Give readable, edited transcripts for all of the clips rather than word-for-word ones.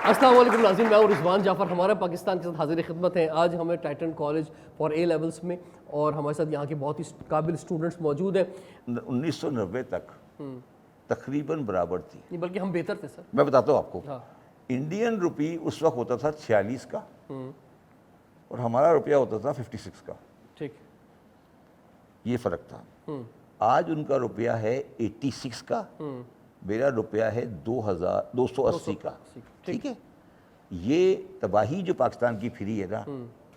अस्सलाम वालेकुम नाज़रीन, मैं हूं रिजवान जाफ़र। हमारे पाकिस्तान के साथ हाजिर खिदमत हैं। आज हमें Titan college for A levels में और हमारे साथ यहाँ के बहुत ही काबिल स्टूडेंट्स मौजूद हैं। 1990 तक तकरीबन बराबर थी। नहीं बल्कि हम बेहतर थे सर। मैं बताता हूँ आपको, हाँ इंडियन रुपी उस वक्त होता था 46 का और हमारा रुपया होता था 56 का। ठीक। ये फ़र्क था। आज उनका रुपया है 86 का, मेरा रुपया है 280 का। ठीक है, ये तबाही जो पाकिस्तान की फिरी है ना,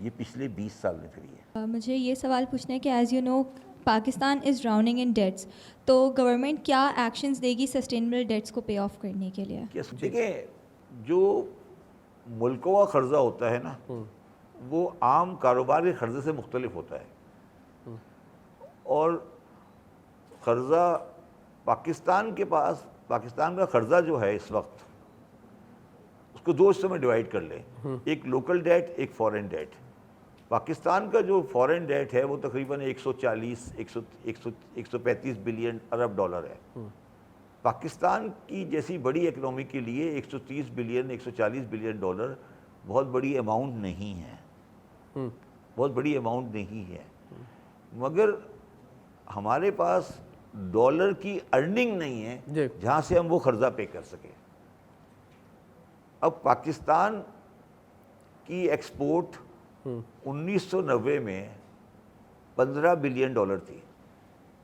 ये पिछले 20 साल में फिरी है। मुझे ये सवाल पूछना है कि as you know Pakistan is drowning in debts, तो गवर्नमेंट क्या एक्शंस देगी सस्टेनेबल डेट्स को पे ऑफ करने के लिए? देखिए, जो मुल्कों का कर्जा होता है ना, वो आम कारोबार के कर्जे से मुख्तलिफ होता है। और कर्जा पाकिस्तान के पास, पाकिस्तान का कर्जा जो है इस वक्त, उसको दो हिस्सों में डिवाइड कर लें, एक लोकल डेट, एक फॉरेन डेट। पाकिस्तान का जो फॉरेन डेट है वो तकरीबन 135 बिलियन अरब डॉलर है। पाकिस्तान की जैसी बड़ी इकनॉमी के लिए 130 बिलियन 140 बिलियन डॉलर बहुत बड़ी अमाउंट नहीं है, बहुत बड़ी अमाउंट नहीं है। मगर हमारे पास डॉलर की अर्निंग नहीं है जहाँ से हम वो कर्जा पे कर सकें। अब पाकिस्तान की एक्सपोर्ट 1990 में 15 बिलियन डॉलर थी,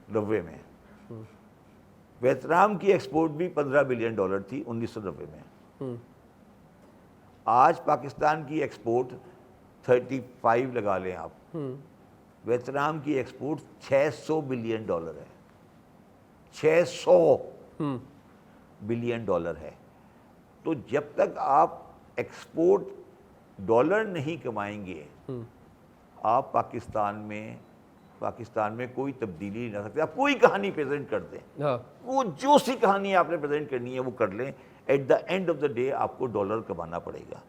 90 में। वियतनाम की एक्सपोर्ट भी 15 बिलियन डॉलर थी 1990 में। आज पाकिस्तान की एक्सपोर्ट 35 लगा लें आप, वियतनाम की एक्सपोर्ट 600 बिलियन डॉलर है, 600 बिलियन डॉलर है। तो जब तक आप एक्सपोर्ट डॉलर नहीं कमाएंगे, आप पाकिस्तान में कोई तब्दीली नहीं ला सकते। आप कोई कहानी प्रेजेंट कर दें, वो जो सी कहानी आपने प्रेजेंट करनी है वो कर लें, at the end of the day आपको डॉलर कमाना पड़ेगा।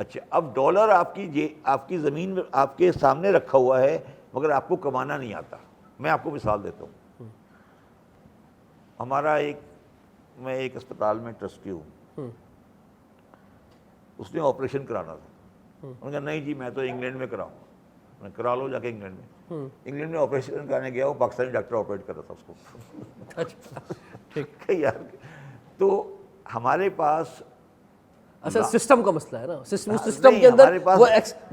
अच्छा, अब डॉलर आपकी ज़मीन में आपके सामने रखा हुआ है, मगर आपको कमाना नहीं आता। मैं आपको मिसाल देता हूँ। मैं एक अस्पताल में ट्रस्टी हूँ, उसने ऑपरेशन कराना था। उन्होंने कहा नहीं जी, मैं तो इंग्लैंड में कराऊंगा। मैं करा लो जाके इंग्लैंड में। इंग्लैंड में ऑपरेशन कराने गया, वो पाकिस्तानी डॉक्टर ऑपरेट कर रहा था उसको। अच्छा, ठीक यार, तो हमारे पास अच्छा सिस्टम का मसला है ना, सिस्टम के अंदर वो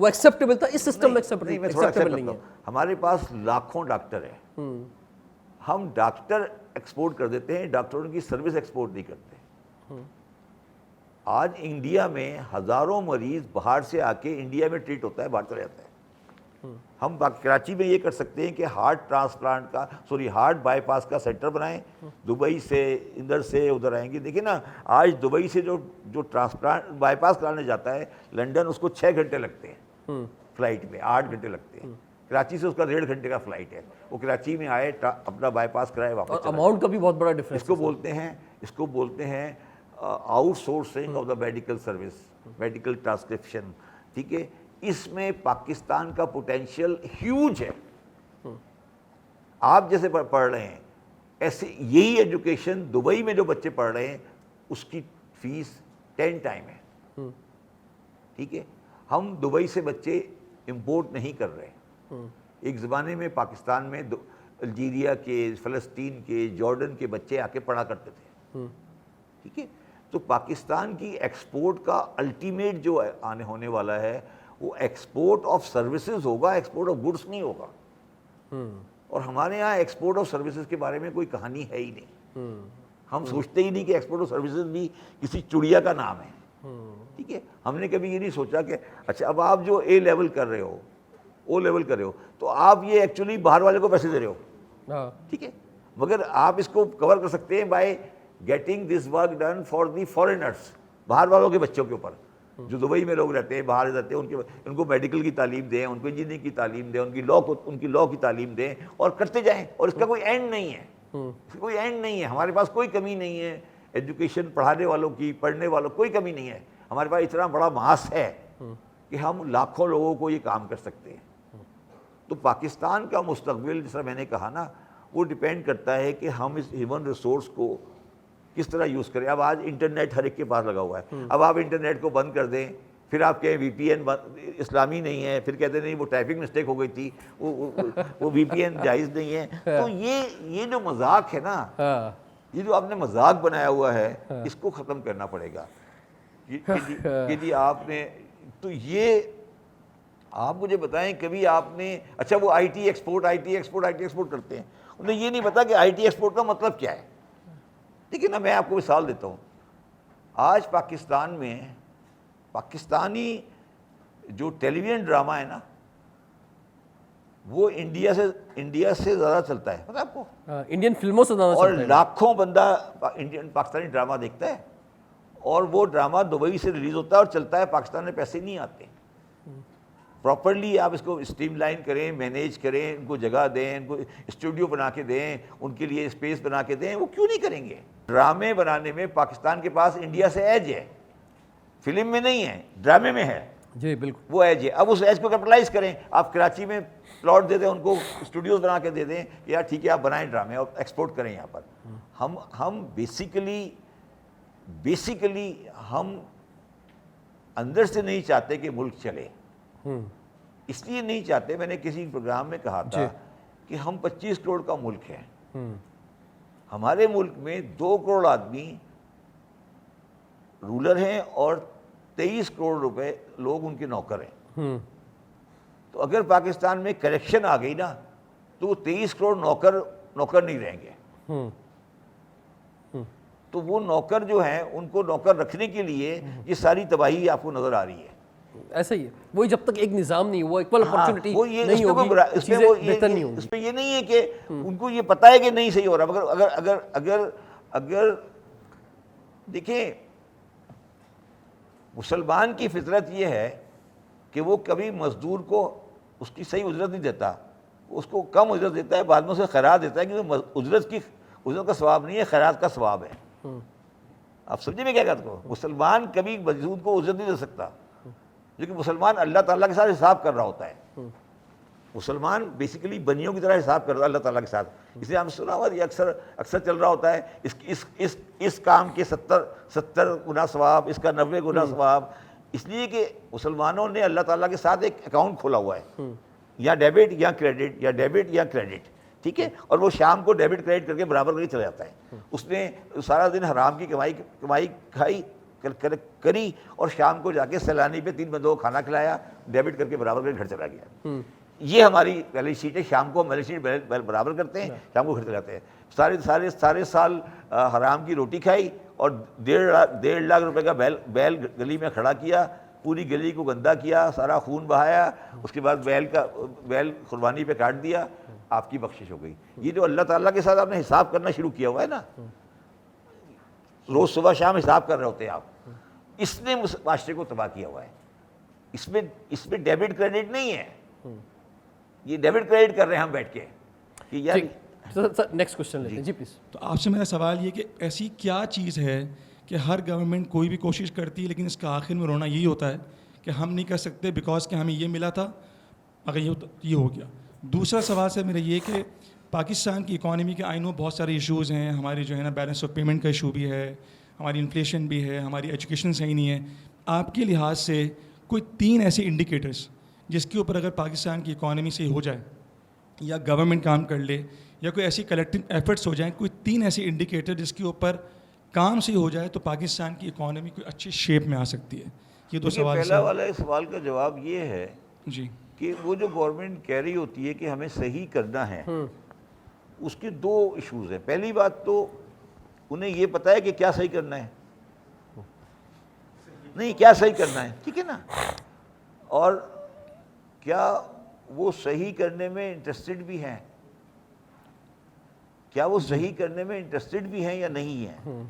एक्सेप्टेबल था, इस सिस्टम में एक्सेप्टेबल नहीं है। हमारे पास लाखों डॉक्टर हैं, हम डॉक्टर एक्सपोर्ट कर देते हैं, डॉक्टरों की सर्विस एक्सपोर्ट नहीं करते। आज इंडिया में हज़ारों मरीज बाहर से आके इंडिया में ट्रीट होता है, बाहर चला जाता है। हम कराची में ये कर सकते हैं कि हार्ट बाईपास का सेंटर बनाएं, दुबई से इधर से उधर आएंगे। देखिए ना, आज दुबई से जो ट्रांसप्लांट बाईपास कराने जाता है लंदन, उसको 6 घंटे लगते हैं फ्लाइट में, 8 घंटे लगते हैं। कराची से उसका 1.5 घंटे का फ्लाइट है, वो कराची में आए, अपना बाईपास कराए, वापस। अमाउंट का भी बहुत बड़ा डिफरेंस। इसको बोलते हैं outsourcing of the medical service, medical transcription. ठीक है, इसमें पाकिस्तान का पोटेंशियल ह्यूज है। आप जैसे पढ़ रहे हैं, ऐसे यही एजुकेशन दुबई में जो बच्चे पढ़ रहे हैं उसकी फीस 10 टाइम है। ठीक है, हम दुबई से बच्चे इंपोर्ट नहीं कर रहे। एक ज़माने में पाकिस्तान में अल्जीरिया के, फ़लस्तीन के, जॉर्डन के बच्चे आके पढ़ा करते थे। ठीक है, तो पाकिस्तान की एक्सपोर्ट का अल्टीमेट जो आने होने वाला है वो एक्सपोर्ट ऑफ सर्विसेज होगा, एक्सपोर्ट ऑफ गुड्स नहीं होगा। और हमारे यहाँ एक्सपोर्ट ऑफ सर्विसेज के बारे में कोई कहानी है ही नहीं। हम सोचते ही नहीं कि एक्सपोर्ट ऑफ सर्विसेज भी किसी चिड़िया का नाम है। ठीक है, हमने कभी ये नहीं सोचा कि अच्छा, अब आप जो ए लेवल कर रहे हो, ओ लेवल कर रहे हो, तो आप ये एक्चुअली बाहर वाले को पैसे दे रहे हो। ठीक है, मगर आप इसको कवर कर सकते हैं by getting this work done for the foreigners, बाहर वालों के बच्चों के ऊपर। जो दुबई में लोग रहते हैं, बाहर रहते हैं, उनको मेडिकल की तालीम दें, उनको इंजीनियरिंग की तालीम दें, उनकी लॉ की तालीम दें, और करते जाएं। और इसका कोई एंड नहीं है, इसका कोई एंड नहीं है। हमारे पास कोई कमी नहीं है एजुकेशन पढ़ाने वालों की, पढ़ने वालों, कोई कमी नहीं है। हमारे पास इतना बड़ा मास है कि हम लाखों लोगों को ये काम कर सकते हैं। तो पाकिस्तान का मुस्तकबिल, जैसा मैंने कहा ना, वो डिपेंड करता है कि हम इस ह्यूमन रिसोर्स को किस तरह यूज़ करें। अब आज इंटरनेट हर एक के पास लगा हुआ है, अब आप इंटरनेट को बंद कर दें, फिर आप कहें VPN इस्लामी नहीं है, फिर कहते नहीं वो टाइपिंग मिस्टेक हो गई थी, वो VPN जायज़ नहीं है। तो ये जो मजाक है ना, ये जो आपने मजाक बनाया हुआ है, इसको ख़त्म करना पड़ेगा कि जी आपने, तो ये आप मुझे बताएं कभी आपने, अच्छा वो IT एक्सपोर्ट करते हैं, उन्हें ये नहीं पता कि IT एक्सपोर्ट का मतलब क्या है। देखिए ना, मैं आपको मिसाल देता हूँ, आज पाकिस्तान में पाकिस्तानी जो टेलीविज़न ड्रामा है ना, वो इंडिया से ज़्यादा चलता है, पता है आपको? इंडियन फिल्मों से ज़्यादा और चलता है। लाखों बंदा पाकिस्तानी ड्रामा देखता है, और वो ड्रामा दुबई से रिलीज़ होता है और चलता है, पाकिस्तान में पैसे नहीं आते। प्रॉपरली आप इसको स्ट्रीमलाइन करें, मैनेज करें, उनको जगह दें, उनको स्टूडियो बना के दें, उनके लिए स्पेस बना के दें, वो क्यों नहीं करेंगे? ड्रामे बनाने में पाकिस्तान के पास इंडिया से एज है, फिल्म में नहीं है, ड्रामे में है जी बिल्कुल, वो एज है। अब उस एज को कैपिटलाइज करें, आप कराची में प्लॉट दे दें उनको, स्टूडियोज बना के दे दें, यार ठीक है आप बनाएं ड्रामे और एक्सपोर्ट करें यहाँ पर। हम बेसिकली हम अंदर से नहीं चाहते कि मुल्क चले, इसलिए नहीं चाहते। मैंने किसी प्रोग्राम में कहा था कि हम 25 करोड़ का मुल्क है, हमारे मुल्क में 2 करोड़ आदमी रूलर हैं और 23 करोड़ रुपए लोग उनके नौकर हैं। तो अगर पाकिस्तान में करेक्शन आ गई ना, तो वो 23 करोड़ नौकर नहीं रहेंगे। तो वो नौकर जो हैं, उनको नौकर रखने के लिए ये सारी तबाही आपको नजर आ रही है। ऐसा ही है, वही जब तक एक निज़ाम नहीं हुआ, इक्वल अपॉर्चुनिटी वो ये नहीं होगी, चीज़ें बेहतर नहीं होंगी। इसमें ये नहीं है कि उनको ये पता है कि नहीं सही हो रहा, मगर अगर देखिए, मुसलमान की फितरत ये है कि वो कभी मजदूर को उसकी सही उजरत नहीं देता, उसको कम उजरत देता है, बाद में उसे खैरात देता है, क्योंकि उजरत का सवाब नहीं है, खैरात का सवाब है। आप समझे मैं क्या कहता हूँ? मुसलमान कभी मजदूर को उजरत नहीं दे सकता, क्योंकि मुसलमान अल्लाह ताला के साथ हिसाब कर रहा होता है। मुसलमान बेसिकली बनियों की तरह हिसाब कर रहा है अल्लाह ताला के साथ। इसलिए हम सुना हुआ ये अक्सर चल रहा होता है, इस काम के 70 गुना सवाब, इसका 90 गुना सवाब, इसलिए कि मुसलमानों ने अल्लाह ताला के साथ एक अकाउंट खोला हुआ है, या डेबिट या क्रेडिट, या डेबिट या क्रेडिट, ठीक है। और वो शाम को डेबिट क्रेडिट करके बराबर करके चला जाता है। उसने सारा दिन हराम की कमाई खाई करी, और शाम को जाके सैलानी पे 3 बंदों को खाना खिलाया, डेबिट करके बराबर करके घर चला गया। ये हमारी बैलेंस शीट है। शाम को बैलेंस शीट बराबर करते हैं, शाम को घर चले जाते हैं। सारे साल हराम की रोटी खाई, और 1.5 लाख रुपए का बैल गली में खड़ा किया, पूरी गली को गंदा किया, सारा खून बहाया, उसके बाद बैल कुर्बानी पे काट दिया, आपकी बख्शिश हो गई। ये जो अल्लाह ताला के साथ आपने हिसाब करना शुरू किया हुआ है ना, रोज सुबह शाम हिसाब कर रहे होते हैं आप, इसने माशरे को तबाह किया हुआ है। इसमें डेबिट क्रेडिट नहीं है, ये डेबिट क्रेडिट कर रहे हैं हम बैठ के कि यार। सर नेक्स्ट क्वेश्चन लेते हैं जी प्लीज। तो आपसे मेरा सवाल ये कि ऐसी क्या चीज़ है कि हर गवर्नमेंट कोई भी कोशिश करती है, लेकिन इसका आखिर में रोना यही होता है कि हम नहीं कर सकते बिकॉज कि हमें ये मिला था, अगर ये हो गया। दूसरा सवाल सर मेरा ये कि पाकिस्तान की इकॉनमी के आई नो बहुत सारे इश्यूज़ हैं, हमारी जो है ना बैलेंस ऑफ पेमेंट का इशू भी है, हमारी इन्फ्लेशन भी है, हमारी एजुकेशन सही नहीं है। आपके लिहाज से कोई 3 ऐसे इंडिकेटर्स जिसके ऊपर अगर पाकिस्तान की इकॉनमी सही हो जाए, या गवर्नमेंट काम कर ले, या कोई ऐसी कलेक्टिव एफर्ट्स हो जाएं, कोई 3 ऐसे इंडिकेटर जिसके ऊपर काम सही हो जाए, तो पाकिस्तान की इकॉनमी कोई अच्छी शेप में आ सकती है। ये 2 सवाल। पहला वाला सवाल का जवाब ये है जी कि वो जो गवर्नमेंट कह रही होती है कि हमें सही करना है, उसके 2 इश्यूज हैं। पहली बात तो उन्हें ये पता है कि क्या सही करना है, नहीं क्या सही करना है, ठीक है ना, और क्या वो सही करने में इंटरेस्टेड भी हैं, क्या वो सही करने में इंटरेस्टेड भी हैं या नहीं हैं।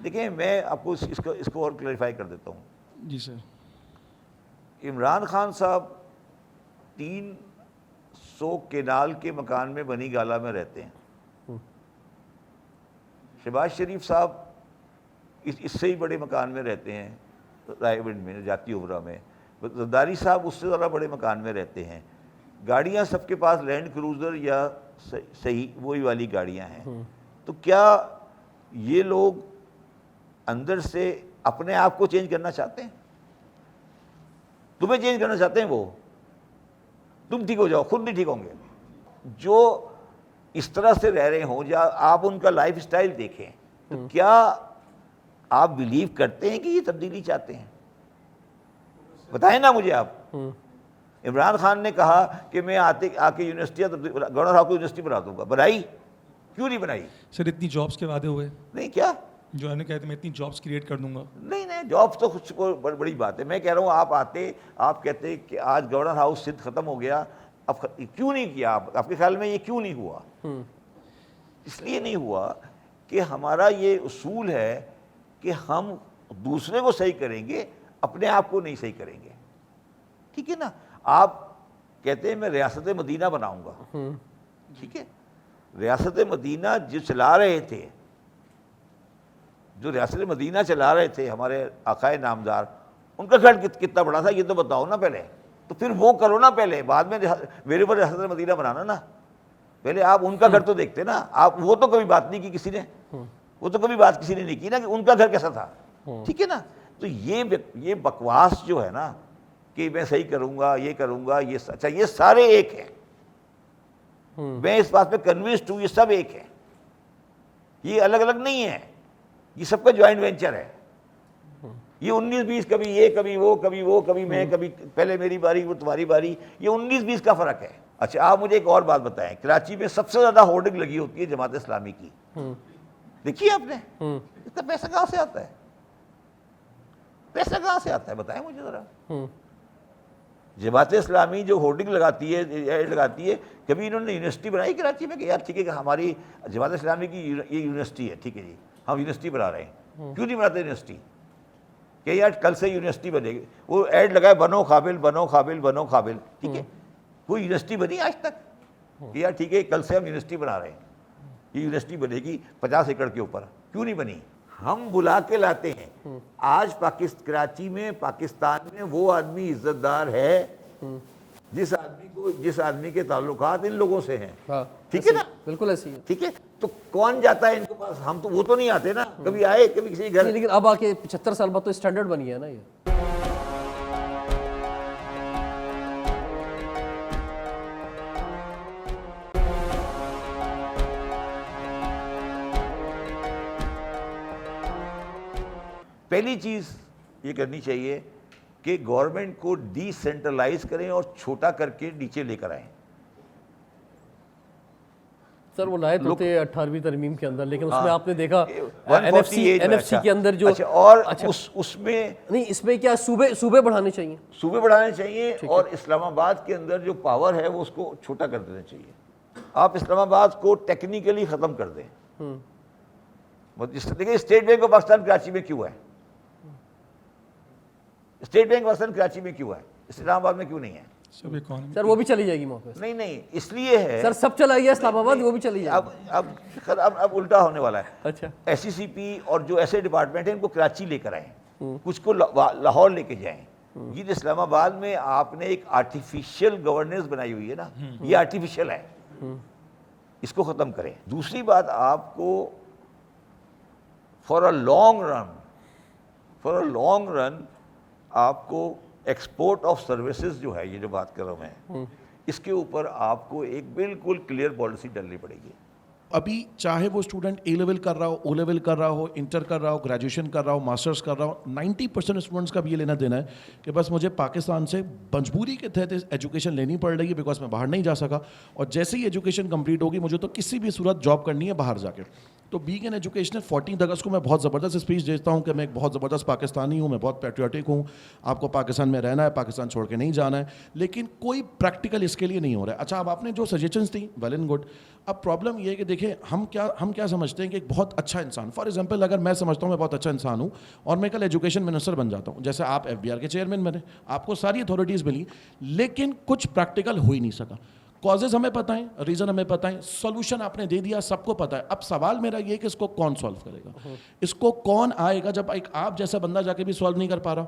देखिए मैं आपको इसको और क्लैरिफाई कर देता हूँ। जी सर। इमरान खान साहब 300 केनाल के मकान में बनी गाला में रहते हैं। शहबाज शरीफ साहब इससे ही बड़े मकान में रहते हैं, रायगढ़ में, जाती उमरा में। जरदारी साहब उससे ज़्यादा बड़े मकान में रहते हैं। गाड़ियाँ सबके पास लैंड क्रूज़र या सही वही वाली गाड़ियाँ हैं। तो क्या ये लोग अंदर से अपने आप को चेंज करना चाहते हैं, तुम्हें चेंज करना चाहते हैं वो, तुम ठीक हो जाओ, खुद नहीं ठीक होंगे। जो इस तरह से रह रहे हो, या आप उनका लाइफ स्टाइल देखें, तो क्या आप बिलीव करते हैं कि ये तब्दीली चाहते हैं? बताएं ना मुझे आप। इमरान खान ने कहा कि मैं आके यूनिवर्सिटी गवर्नर साहब को यूनिवर्सिटी बना दूंगा, बनाई? क्यों नहीं बनाई? सर इतनी जॉब्स के वादे हुए, नहीं, क्या जो मैंने कहा था मैं इतनी जॉब्स क्रिएट कर दूंगा। नहीं, जॉब्स तो कुछ बड़ी बात है। मैं कह रहा हूँ आप कहते कि आज गवर्नर हाउस सिंध खत्म हो गया, अब क्यों नहीं किया? आपके ख्याल में ये क्यों नहीं हुआ? इसलिए नहीं हुआ कि हमारा ये उसूल है कि हम दूसरे को सही करेंगे, अपने आप को नहीं सही करेंगे। ठीक है ना? आप कहते हैं मैं रियासत मदीना बनाऊंगा, ठीक है, रियासत मदीना जो चला रहे थे, जो रियासत मदीना चला रहे थे हमारे आकाए नामदार, उनका घर कितना बड़ा था ये तो बताओ ना पहले। तो फिर वो करो ना पहले, बाद में मेरे ऊपर रियासत मदीना बनाना ना। पहले आप उनका घर तो देखते ना। आप वो तो कभी बात नहीं की किसी ने, वो तो कभी बात किसी ने नहीं की ना कि उनका घर कैसा था। ठीक है ना? तो ये बकवास जो है ना कि मैं सही करूंगा, ये करूंगा, ये अच्छा, ये सारे एक हैं। मैं इस बात पे कन्विंस्ड हूं, ये सब एक है, ये अलग अलग नहीं है, ये सबका ज्वाइंट वेंचर है। ये 19-20 कभी ये कभी वो कभी वो कभी मैं कभी पहले मेरी बारी वो तुम्हारी बारी, ये 19-20 का फर्क है। अच्छा, आप मुझे एक और बात बताएं, कराची में सबसे ज्यादा होर्डिंग लगी होती है जमात इस्लामी की, देखिए आपने? इतना पैसा कहां से आता है? पैसा कहां से आता है बताएं मुझे जरा। जमात इस्लामी जो होर्डिंग लगाती है, एड लगाती है, कभी इन्होंने यूनिवर्सिटी बनाई कराची में कि यार ठीक है कि हमारी जमात इस्लामी की ये यूनिवर्सिटी है, ठीक है जी, हम यूनिवर्सिटी बना रहे हैं। क्यों नहीं बनाते यूनिवर्सिटी? कि यार कल से यूनिवर्सिटी बनेगी, वो ऐड लगाए बनो काबिल बनो काबिल बनो काबिल, ठीक है, कोई यूनिवर्सिटी बनी आज तक? कि यार ठीक है कल से हम यूनिवर्सिटी बना रहे हैं, ये यूनिवर्सिटी बनेगी 50 एकड़ के ऊपर, क्यों नहीं बनी? हम बुला के लाते हैं। आज कराची में, पाकिस्तान में वो आदमी इज्जतदार है जिस आदमी के ताल्लुकात इन लोगों से हैं। हाँ, ठीक है ना? बिल्कुल ऐसी है। ठीक है, तो कौन जाता है इनके पास? हम तो वो तो नहीं आते ना, कभी आए कभी किसी घर। लेकिन अब आके 75 साल बाद तो स्टैंडर्ड बन गया ना ये। पहली चीज ये करनी चाहिए कि गवर्नमेंट को डिसेंट्रलाइज करें और छोटा करके नीचे लेकर आएं। सर वो लाए तो थे 18वीं तरमीम के अंदर, लेकिन उसमें आपने देखा 148 में, एनएफसी के अंदर जो अच्छा, और उसमें नहीं, इसमें क्या सूबे बढ़ाने चाहिए, सूबे बढ़ाने चाहिए, और इस्लामाबाद के अंदर जो पावर है वो उसको छोटा कर देना चाहिए। आप इस्लामाबाद को टेक्निकली ख़त्म कर दें। देखिए state bank of Pakistan Karachi में क्यों है? स्टेट बैंक पाकिस्तान कराची में क्यों है? इस्लामाबाद में क्यों नहीं है? सर वो भी चली जाएगी मौके। नहीं, इसलिए है सर सब चला गया इस्लामाबाद, वो भी चली जाएगी। अब उल्टा होने वाला है। अच्छा, SECP और जो ऐसे डिपार्टमेंट हैं इनको कराची लेकर आए, कुछ को लाहौर लेके जाएं। ये इस्लामाबाद में आपने एक आर्टिफिशियल गवर्नेंस बनाई हुई है ना, ये आर्टिफिशियल है, इसको खत्म करें। दूसरी बात, आपको फॉर अ लॉन्ग रन आपको एक्सपोर्ट ऑफ सर्विसेज जो है, ये जो बात कर रहा हूं मैं, इसके ऊपर आपको एक बिल्कुल क्लियर पॉलिसी डालनी पड़ेगी। अभी चाहे वो स्टूडेंट ए लेवल कर रहा हो, ओ लेवल कर रहा हो, इंटर कर रहा हो, ग्रेजुएशन कर रहा हो, मास्टर्स कर रहा हो, 90% स्टूडेंट्स का भी ये लेना देना है कि बस मुझे पाकिस्तान से मजबूरी के तहत एजुकेशन लेनी पड़ रही है बिकॉज मैं बाहर नहीं जा सका, और जैसे ही एजुकेशन कंप्लीट होगी मुझे तो किसी भी सूरत जॉब करनी है बाहर जाके। तो बीइंग एन एजुकेशनल 14 अगस्त को मैं बहुत ज़बरदस्त स्पीच देता हूँ कि मैं एक बहुत ज़बरदस्त पाकिस्तानी हूँ, मैं बहुत पैट्रियाटिक हूँ, आपको पाकिस्तान में रहना है, पाकिस्तान छोड़ के नहीं जाना है, लेकिन कोई प्रैक्टिकल इसके लिए नहीं हो रहा है। अच्छा, अब आपने जो suggestions the well and good. अब प्रॉब्लम ये है कि देखिए हम क्या समझते हैं कि एक बहुत अच्छा इंसान, फॉर एग्जांपल अगर मैं समझता हूँ मैं बहुत अच्छा इंसान हूँ और मैं कल एजुकेशन मिनिस्टर बन जाता हूँ, जैसे आप FBR के चेयरमैन बने, आपको सारी अथॉरिटीज़ मिली, लेकिन कुछ प्रैक्टिकल हो ही नहीं सका। कॉजेज हमें पता है, रीज़न हमें पता है, सोल्यूशन आपने दे दिया, सबको पता है। अब सवाल मेरा ये कि इसको कौन सॉल्व करेगा, इसको कौन आएगा जब एक आप जैसा बंदा जाके भी सॉल्व नहीं कर पा रहा,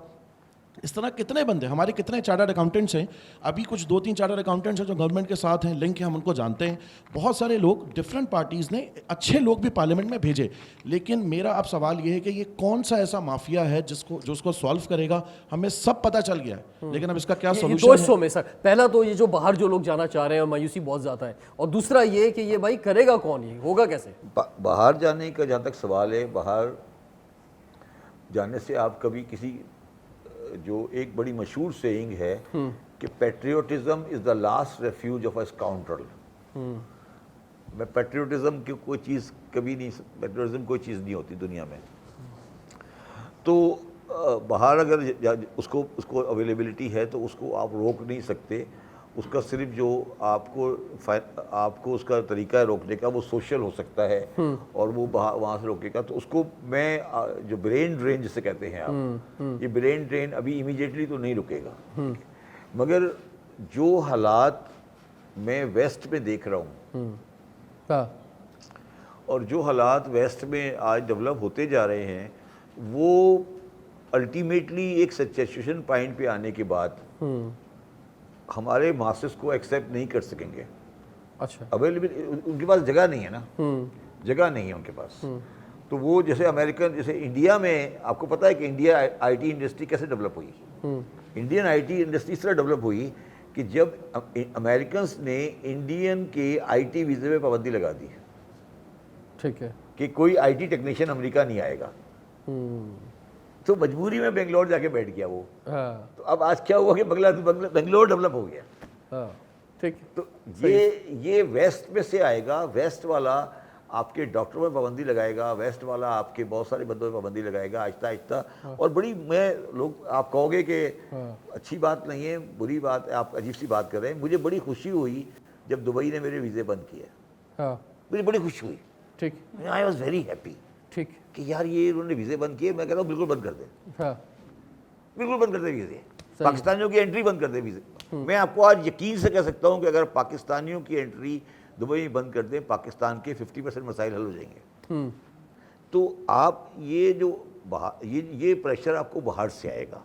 इस तरह कितने बंदे, हमारे कितने चार्टर्ड अकाउंटेंट्स हैं, अभी कुछ 2-3 चार्टर्ड अकाउंटेंट्स हैं जो गवर्नमेंट के साथ हैं, लिंक है, हम उनको जानते हैं। बहुत सारे लोग डिफरेंट पार्टीज़ ने अच्छे लोग भी पार्लियामेंट में भेजे, लेकिन मेरा अब सवाल ये है कि ये कौन सा ऐसा माफिया है जो उसको सॉल्व करेगा? हमें सब पता चल गया है, लेकिन अब इसका क्या ये दो सोल्यूशन है? हिस्सों में सर, पहला तो ये जो बाहर जो लोग जाना चाह रहे हैं मायूसी बहुत ज़्यादा है, और दूसरा ये कि ये भाई करेगा कौन, ये होगा कैसे? बाहर जाने का जहाँ तक सवाल है, बाहर जाने से आप कभी किसी, जो एक बड़ी मशहूर सेइंग है कि patriotism is the last refuge of a scoundrel. मैं पेट्रियोटिज्म की कोई चीज़ कभी नहीं, पेट्रियोटिज्म कोई चीज़ नहीं होती दुनिया में। तो बाहर अगर उसको अवेलेबिलिटी है तो उसको आप रोक नहीं सकते। उसका सिर्फ जो आपको उसका तरीका है रोकने का, वो सोशल हो सकता है और वो वहाँ से रोकेगा। तो उसको मैं जो ब्रेन ड्रेन जिसे कहते हैं आप, ये ब्रेन ड्रेन अभी इमीडिएटली तो नहीं रुकेगा, मगर जो हालात मैं वेस्ट में देख रहा हूँ और जो हालात वेस्ट में आज डेवलप होते जा रहे हैं, वो अल्टीमेटली एक सैचुरेशन पॉइंट पे आने के बाद हमारे मासेस को एक्सेप्ट नहीं कर सकेंगे। अच्छा, अवेलेबल उनके पास जगह नहीं है ना, जगह नहीं है उनके पास। तो वो जैसे अमेरिकन, जैसे इंडिया में आपको पता है कि इंडिया आईटी इंडस्ट्री कैसे डेवलप हुई। इंडियन आईटी इंडस्ट्री इस तरह डेवलप हुई कि जब अमेरिकन ने इंडियन के आईटी वीज़े पे पाबंदी लगा दी, ठीक है, कि कोई आईटी टेक्नीशियन अमेरिका नहीं आएगा, तो मजबूरी में बेंगलोर जाके बैठ गया वो। हाँ तो अब आज क्या हुआ कि बेंगलोर डेवलप हो गया। हाँ, ठीक है। तो ये वेस्ट में से आएगा, वेस्ट वाला आपके डॉक्टरों में पाबंदी लगाएगा, वेस्ट वाला आपके बहुत सारे बंदों में पाबंदी लगाएगा आहिस्ता आहिस्ता। और बड़ी, मैं लोग आप कहोगे कि अच्छी बात नहीं है, बुरी बात है, आप अजीब सी बात कर रहे हैं। मुझे बड़ी खुशी हुई जब दुबई ने मेरे वीज़े बंद किए, मुझे बड़ी खुशी हुई, ठीक, आई वॉज वेरी हैप्पी ठीक, कि यार ये उन्होंने वीज़े बंद किए। मैं कहता हूँ बिल्कुल बंद कर दे, बिल्कुल बंद कर दे वीज़े, पाकिस्तानियों की एंट्री बंद कर दे वीज़े। मैं आपको आज यकीन से कह सकता हूँ कि अगर पाकिस्तानियों की एंट्री दुबई में बंद कर दें, पाकिस्तान के 50% मसाइल हल हो जाएंगे। तो आप ये जो ये प्रेशर आपको बाहर से आएगा।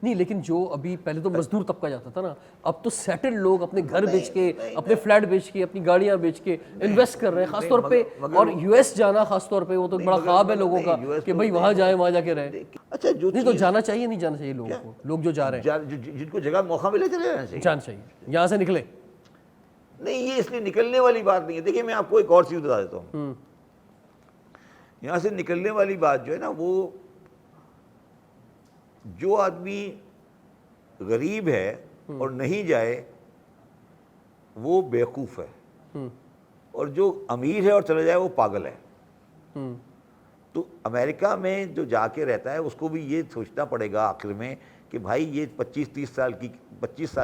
नहीं, लेकिन जो अभी पहले तो मजदूर तबका जाता था ना, अब तो सेटल्ड लोग अपने घर बेच के, अपने फ्लैट बेच के, अपनी गाड़ियां बेच के इन्वेस्ट कर रहे हैं खासतौर पे। और यूएस जाना खासतौर पे वो तो बड़ा ख्वाब है लोगों का कि भाई वहां जाए, वहां जाके रहे। अच्छा, जो नहीं तो जाना चाहिए, नहीं जाना चाहिए लोगों को, लोग जो जा रहे हैं जिनको जगह मौका मिले चले जाना चाहिए, जाना चाहिए, यहाँ से निकले। नहीं, ये इसलिए निकलने वाली बात नहीं है। देखिए मैं आपको एक और चीज़ बता देता हूँ। यहाँ से निकलने वाली बात जो है ना, वो जो आदमी गरीब है और नहीं जाए वो बेवकूफ़ है, और जो अमीर है और चले जाए वो पागल है। तो अमेरिका में जो जाके रहता है उसको भी ये सोचना पड़ेगा आखिर में कि भाई ये 25 साल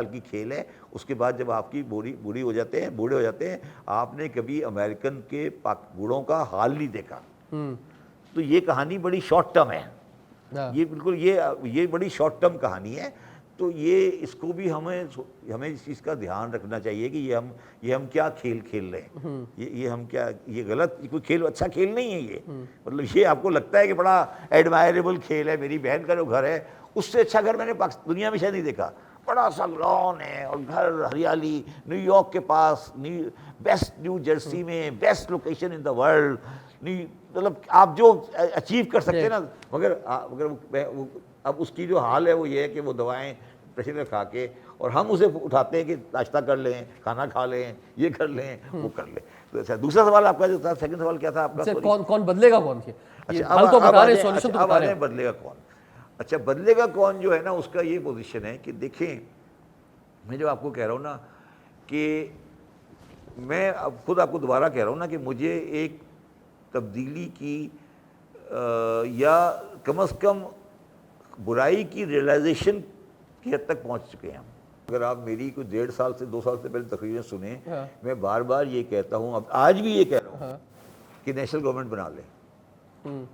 की खेल है। उसके बाद जब आपकी बूढ़े हो जाते हैं, आपने कभी अमेरिकन के बूढ़ों का हाल नहीं देखा। तो ये कहानी बड़ी शॉर्ट टर्म है, ये बिल्कुल ये बड़ी शॉर्ट टर्म कहानी है। तो ये इसको भी हमें इस चीज़ का ध्यान रखना चाहिए कि ये हम क्या खेल खेल रहे हैं। ये हम क्या, ये गलत, कोई खेल, अच्छा खेल नहीं है ये। मतलब ये आपको लगता है कि बड़ा एडमायरेबल खेल है, मेरी बहन का जो घर है उससे अच्छा घर मैंने दुनिया में शायद नहीं देखा। बड़ा सा लॉन है और घर हरियाली, न्यूयॉर्क के पास, बेस्ट न्यू जर्सी में, best location in the world. मतलब आप जो अचीव कर सकते हैं ना, मगर अब उसकी जो हाल है वो ये है कि वो दवाएं प्रेशर का खा के, और हम उसे उठाते हैं कि नाश्ता कर लें, खाना खा लें, ये कर लें, वो कर लें। तो अच्छा, दूसरा सवाल आपका जो था, सेकंड सवाल क्या था आपका? कौन बदलेगा कौन? अच्छा, हल तो बता रहे हैं, सॉल्यूशन तो बता रहे हैं। बदलेगा कौन? अच्छा, बदलेगा कौन जो है ना, उसका ये पोजीशन है कि देखें, मैं जो आपको कह रहा हूँ ना कि मैं अब खुद आपको दोबारा कह रहा हूँ ना कि मुझे एक तब्दीली की या कम से कम बुराई की रियलाइजेशन की हद तक पहुँच चुके हैं हम। अगर आप मेरी कोई 1.5 साल से 2 साल से पहले तकरीरें सुने, मैं बार बार ये कहता हूँ, अब आज भी ये कह रहा हूँ कि नेशनल गवर्नमेंट बना लें,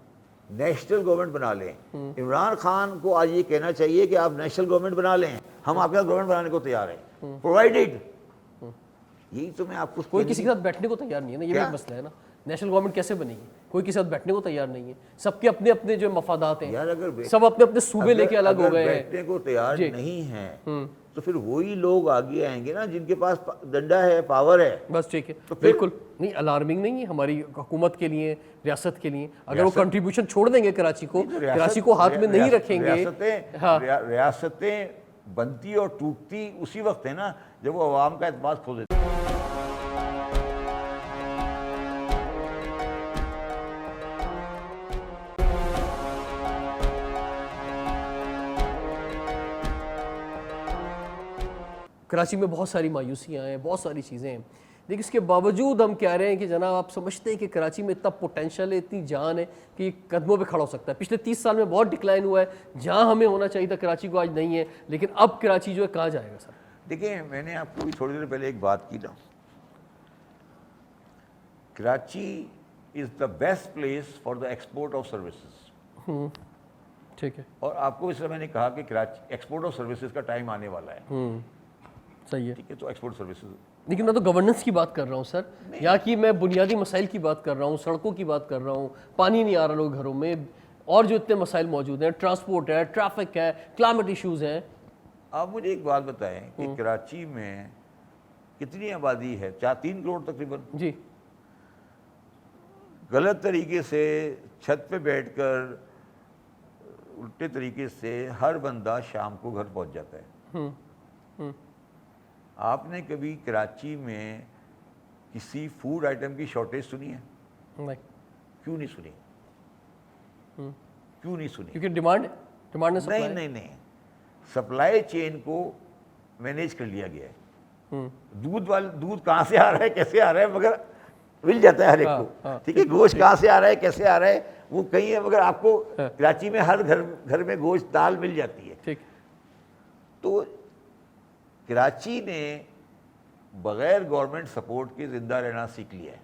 नेशनल गवर्नमेंट बना लें। इमरान खान को आज ये कहना चाहिए कि आप नेशनल गवर्नमेंट बना लें, हम आपके साथ गवर्नमेंट बनाने को तैयार हैं, प्रोवाइडेड। यही तो मैं आपको, कोई किसी के साथ बैठने को तैयार नहीं है ना, ये भी एक मसला है ना। नेशनल गवर्नमेंट कैसे बनेगी? कोई किसी साथ बैठने को तैयार नहीं है, सबके अपने अपने जो मफादात हैं, यार अगर सब अपने अपने सूबे लेके अलग हो गए हैं। बैठने को तैयार जी। नहीं है तो फिर वही लोग आगे आएंगे ना जिनके पास डंडा है, पावर है। बस ठीक है, तो फिर- बिल्कुल नहीं, अलार्मिंग नहीं है हमारी हुकूमत के लिए, रियासत के लिए। अगर वो कंट्रीब्यूशन छोड़ देंगे कराची को, नहीं तो रियासत- कराची को हाथ में नहीं रखेंगे। हाँ, रियासतें बनती और टूटती उसी वक्त है ना जब वो अवाम का एतमाद खो देते। कराची में बहुत सारी मायूसियाँ हैं, बहुत सारी चीज़ें हैं, लेकिन इसके बावजूद हम कह रहे हैं कि जनाब आप समझते हैं कि कराची में इतना पोटेंशियल है, इतनी जान है कि कदमों पे खड़ा हो सकता है। पिछले 30 साल में बहुत डिक्लाइन हुआ है, जहाँ हमें होना चाहिए था कराची को आज नहीं है, लेकिन अब कराची जो है कहाँ जाएगा सर? देखिए, मैंने आपको भी थोड़ी देर पहले एक बात की ना, Karachi is the best place for the export of services. ठीक है, और आपको इसलिए मैंने कहा कि कराची एक्सपोर्ट ऑफ सर्विसेज का टाइम आने वाला है। सही है। ठीक है, तो एक्सपोर्ट सर्विसेज, लेकिन मैं तो गवर्नेंस की बात कर रहा हूँ सर, यहाँ की मैं बुनियादी मसाइल की बात कर रहा हूँ, सड़कों की बात कर रहा हूँ, पानी नहीं आ रहा लोग घरों में, और जो इतने मसाइल मौजूद हैं, ट्रांसपोर्ट है, ट्रैफिक है, क्लाइमेट इश्यूज हैं। आप मुझे एक बात बताएं कि कराची में कितनी आबादी है? 3 करोड़ तकरीबन। जी, गलत तरीके से छत पे बैठकर उल्टे तरीके से हर बंदा शाम को घर पहुंच जाता है। आपने कभी कराची में किसी फूड आइटम की शॉर्टेज सुनी है? नहीं, क्यों नहीं सुनी? क्यों नहीं सुनी? क्योंकि डिमांड ने नहीं सप्लाई। नहीं नहीं, सप्लाई चेन को मैनेज कर लिया गया है। दूध कहाँ से आ रहा है, कैसे आ रहा है, मगर मिल जाता है हर एक को। ठीक है, गोश्त कहाँ से आ रहा है, कैसे आ रहा है, वो कहीं है, मगर आपको कराची में हर घर में गोश्त दाल मिल जाती है। ठीक, तो कराची ने बगैर गवर्नमेंट सपोर्ट के जिंदा रहना सीख लिया है।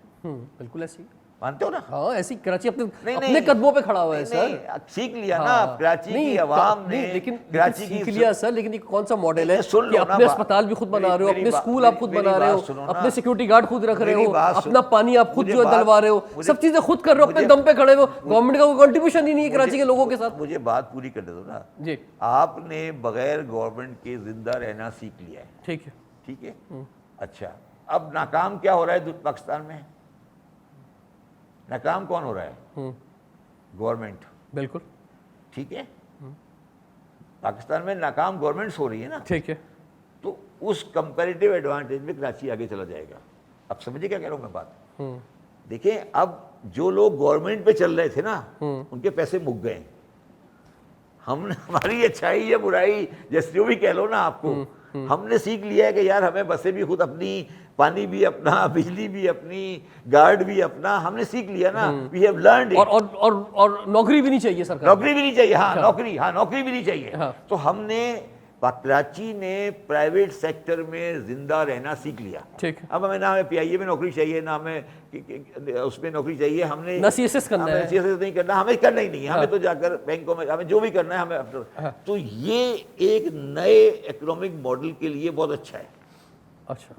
बिल्कुल ऐसी। मानते हो ना? हाँ, ऐसी कराची अपने नहीं, अपने नहीं, कदमों पे खड़ा हुआ है नहीं, सर। नहीं, सीख लिया ना हाँ, कराची नहीं, की आवाम ने। लेकिन कराची सीख की लिया सर, लेकिन ये कौन सा मॉडल है नहीं, सुन कि लो ना अपने बात। अस्पताल भी खुद बना रहे हो, मेरी अपने बात- स्कूल आप खुद मेरी बना रहे बात हो, सुनो ना। अपने सिक्योरिटी गार्ड खुद रख रहे मेरी हो, बात अपना सुनो। पानी आप खुद मुझे जो है बात- डलवा रहे हो, मुझे- सब चीजें खुद कर रहे हो, अपने मुझे- दम पे खड़े हो। गवर्नमेंट का कोई कंट्रीब्यूशन ही नहीं है कराची के लोगों के साथ। मुझे बात पूरी करने दो ना। जी, आपने बगैर गवर्नमेंट के जिंदा रहना सीख लिया है। ठीक है। ठीक है, अच्छा, अब नाकाम क्या हो रहा है पाकिस्तान में? नाकाम कौन हो रहा है? गवर्नमेंट। बिल्कुल ठीक है, पाकिस्तान में नाकाम गवर्नमेंट्स हो रही है ना, ठीक है। तो उस कंपैरेटिव एडवांटेज में कराची आगे चला जाएगा। अब समझिए क्या कह रहा हूं मैं बात? देखिए, अब जो लोग गवर्नमेंट पे चल रहे थे ना, उनके पैसे मुक गए। हमने, हमारी अच्छाई या बुराई जैसे जो भी कह लो ना आपको, हमने सीख लिया है कि यार हमें बसें भी खुद अपनी, पानी भी अपना, बिजली भी अपनी, गार्ड भी अपना, हमने सीख लिया ना। We have learned. और नौकरी भी नहीं चाहिए सरकार। नौकरी भी नहीं चाहिए। हाँ, नौकरी भी नहीं चाहिए। हाँ। तो हमने, कराची ने प्राइवेट सेक्टर में जिंदा रहना सीख लिया। ठीक है। अब हमें ना हमें पीआईए में नौकरी चाहिए, ना हमें उसमें नौकरी चाहिए, हमने ना CSS करना है। CSS नहीं करना, हमें करना ही नहीं है। हमें तो जाकर बैंकों में हमें जो भी करना है हमें। तो ये एक नए इकोनॉमिक मॉडल के लिए बहुत अच्छा है। अच्छा,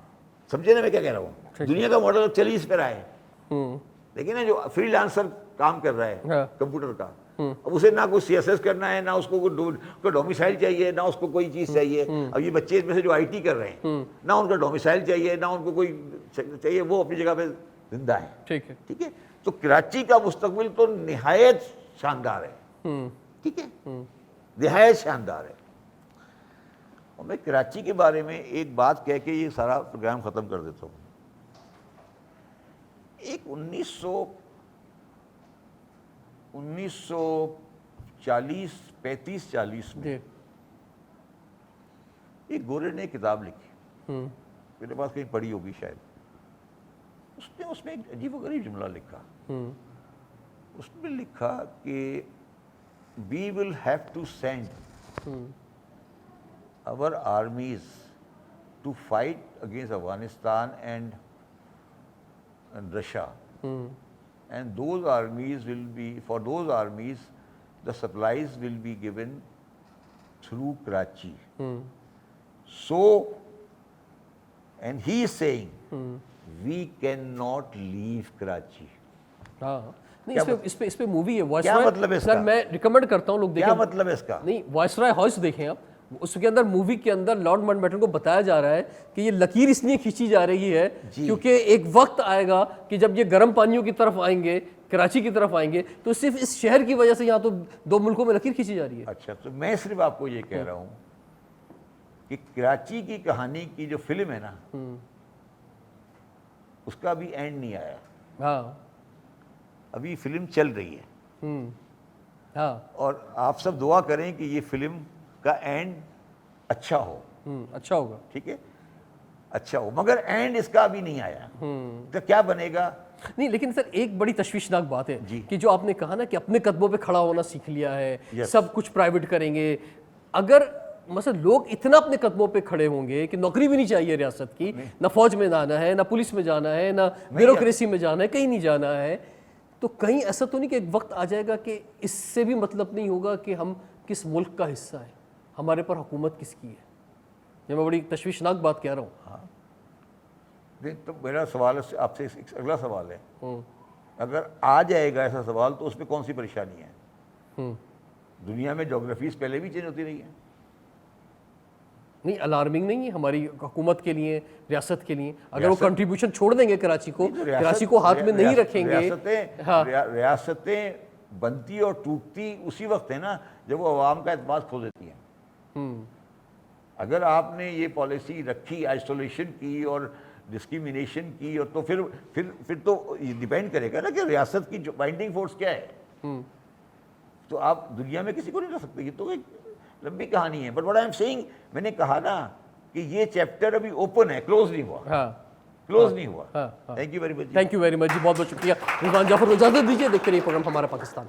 समझे ना मैं क्या कह रहा हूँ? दुनिया का मॉडल चल ही इस पर आए। देखिए ना, जो फ्रीलांसर काम कर रहा है हाँ। कंप्यूटर का, अब उसे ना कोई CSS करना है, ना उसको कोई डोमिसाइल चाहिए, ना उसको कोई चीज़ चाहिए। अब ये बच्चे में से जो IT कर रहे हैं, ना उनका डोमिसाइल चाहिए, ना उनको कोई चाहिए, वो अपनी जगह पे जिंदा है। ठीक है। ठीक है, तो कराची का मुस्तकबिल तो निहायत शानदार है। ठीक है, निहायत शानदार है। और मैं कराची के बारे में एक बात कह के ये सारा प्रोग्राम ख़त्म कर देता हूँ। एक 1935-40 में जी, एक गोरे ने एक किताब लिखी, मेरे पास कहीं पढ़ी होगी शायद। उसने उसमें एक अजीब-ओ-गरीब जुमला लिखा। उसने लिखा कि we will have to send our armies to fight against Afghanistan and Russia. And those armies will be, for those armies, the supplies will be given through Karachi. So, and he is saying, we cannot leave Karachi. हाँ नहीं, इस पे movie है voice क्या मतलब है sir, इसका? मैं रिकमेंड करता हूँ लोग क्या देखें। मतलब है इसका? नहीं, वॉइसरॉय हाउस देखें आप, उसके अंदर मूवी के अंदर लॉर्ड माउंटबेटन को बताया जा रहा है कि ये लकीर इसलिए खींची जा रही है क्योंकि एक वक्त आएगा कि जब ये गर्म पानियों की तरफ आएंगे, कराची की तरफ आएंगे, तो सिर्फ इस शहर की वजह से यहाँ तो दो मुल्कों में लकीर खींची जा रही है। अच्छा, तो मैं सिर्फ आपको ये कह रहा हूँ कि कराची की कहानी की जो फिल्म है ना, उसका भी एंड नहीं आया, हाँ अभी फिल्म चल रही है। हाँ और आप सब दुआ करें कि ये फिल्म का एंड अच्छा हो, अच्छा होगा। ठीक है, अच्छा हो, मगर एंड इसका अभी नहीं आया, तो क्या बनेगा? नहीं, लेकिन सर एक बड़ी तशवीशनाक बात है जी। कि जो आपने कहा ना कि अपने कदमों पे खड़ा होना सीख लिया है, Yes. सब कुछ प्राइवेट करेंगे। अगर मतलब लोग इतना अपने कदमों पे खड़े होंगे कि नौकरी भी नहीं चाहिए रियासत की, ना फौज में जाना है, ना पुलिस में जाना है, ना ब्यूरोक्रेसी में जाना है, कहीं नहीं जाना है, तो कहीं ऐसा तो नहीं कि एक वक्त आ जाएगा कि इससे भी मतलब नहीं होगा कि हम किस मुल्क का हिस्सा है, हमारे पर हुकूमत किसकी है। ये मैं बड़ी तशवीशनाक बात कह रहा हूँ। नहीं, तो मेरा सवाल आपसे एक अगला सवाल है, अगर आ जाएगा ऐसा सवाल तो उसमें कौन सी परेशानी है? दुनिया में ज्योग्राफीज पहले भी चेंज होती रही है। नहीं, अलार्मिंग नहीं है हमारी हुकूमत के लिए, रियासत के लिए। अगर वो कंट्रीब्यूशन छोड़ देंगे कराची को, कराची को हाथ में नहीं रखेंगे। रियासतें बनती और टूटती उसी वक्त है ना जब वो अवाम का एतमाद खो देती हैं। अगर आपने ये पॉलिसी रखी, आइसोलेशन की और डिस्क्रिमिनेशन की, और तो फिर तो ये डिपेंड करेगा ना कि रियासत की जो बाइंडिंग फोर्स क्या है। तो आप दुनिया में किसी को नहीं रख सकते, ये तो एक लंबी कहानी है। But what I am saying, मैंने कहा ना कि ये चैप्टर अभी ओपन है, क्लोज नहीं हुआ। क्लोज नहीं हुआ। Thank you very much. Thank you very much जी, बहुत बहुत शुक्रिया। रिजवान जाफर को इजाजत दीजिए, देखते रहिए प्रोग्राम हमारा पाकिस्तान।